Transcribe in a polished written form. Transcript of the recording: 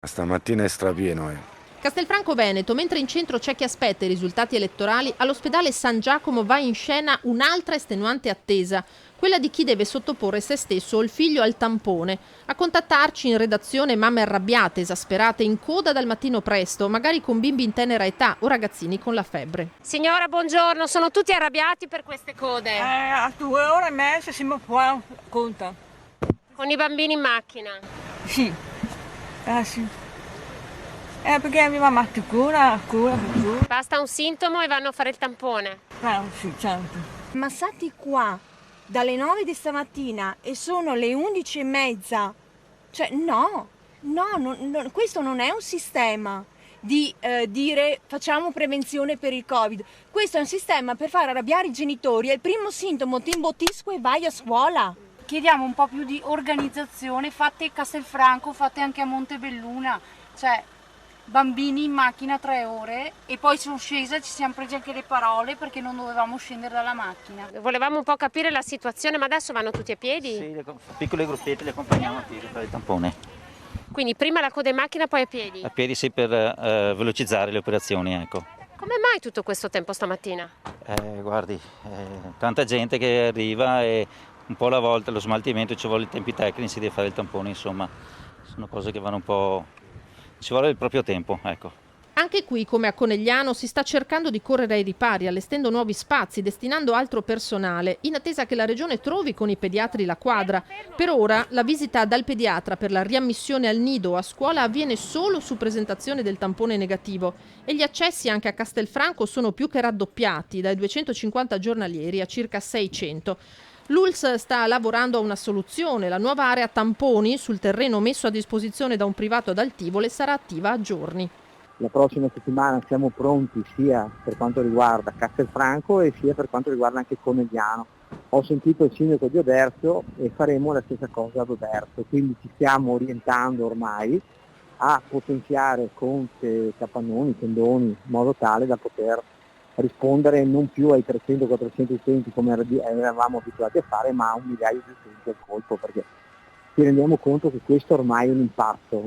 Stamattina è strapieno, Castelfranco Veneto, mentre in centro c'è chi aspetta i risultati elettorali, all'ospedale San Giacomo va in scena un'altra estenuante attesa, quella di chi deve sottoporre se stesso o il figlio al tampone. A contattarci in redazione mamme arrabbiate, esasperate, in coda dal mattino presto, magari con bimbi in tenera età o ragazzini con la febbre. Signora, buongiorno, sono tutti arrabbiati per queste code. A 2 ore e mezza siamo qua, conta. Con i bambini in macchina. Sì, sì. Perché aveva cura. Basta un sintomo e vanno a fare il tampone. Sì, certo. Ma stati qua dalle 9 di stamattina e sono le 11:30. Cioè no, questo non è un sistema di dire facciamo prevenzione per il Covid. Questo è un sistema per far arrabbiare i genitori. È il primo sintomo, ti imbottisco e vai a scuola. Chiediamo un po' più di organizzazione, fatte a Castelfranco, fatte anche a Montebelluna. Cioè, bambini in macchina 3 ore e poi sono scesa, ci siamo presi anche le parole perché non dovevamo scendere dalla macchina. Volevamo un po' capire la situazione, ma adesso vanno tutti a piedi? Sì, piccole gruppette li accompagniamo a piedi per il tampone. Quindi prima la coda in macchina, poi a piedi? A piedi sì, per velocizzare le operazioni, ecco. Come mai tutto questo tempo stamattina? Guardi, tanta gente che arriva e un po' alla volta lo smaltimento ci vuole i tempi tecnici di fare il tampone, insomma, sono cose che vanno un po'. Ci vuole il proprio tempo, ecco. Anche qui, come a Conegliano, si sta cercando di correre ai ripari, allestendo nuovi spazi, destinando altro personale, in attesa che la Regione trovi con i pediatri la quadra. Per ora, la visita dal pediatra per la riammissione al nido o a scuola avviene solo su presentazione del tampone negativo e gli accessi anche a Castelfranco sono più che raddoppiati, dai 250 giornalieri a circa 600. L'ULSS sta lavorando a una soluzione. La nuova area tamponi sul terreno messo a disposizione da un privato ad Altivole sarà attiva a giorni. La prossima settimana siamo pronti sia per quanto riguarda Castelfranco e sia per quanto riguarda anche Conegliano. Ho sentito il sindaco di Oderzo e faremo la stessa cosa ad Oderzo, quindi ci stiamo orientando ormai a potenziare conte, capannoni, tendoni, in modo tale da poter rispondere non più ai 300-400 utenti come eravamo abituati a fare, ma a 1 migliaio di utenti al colpo, perché ci rendiamo conto che questo ormai è un impatto.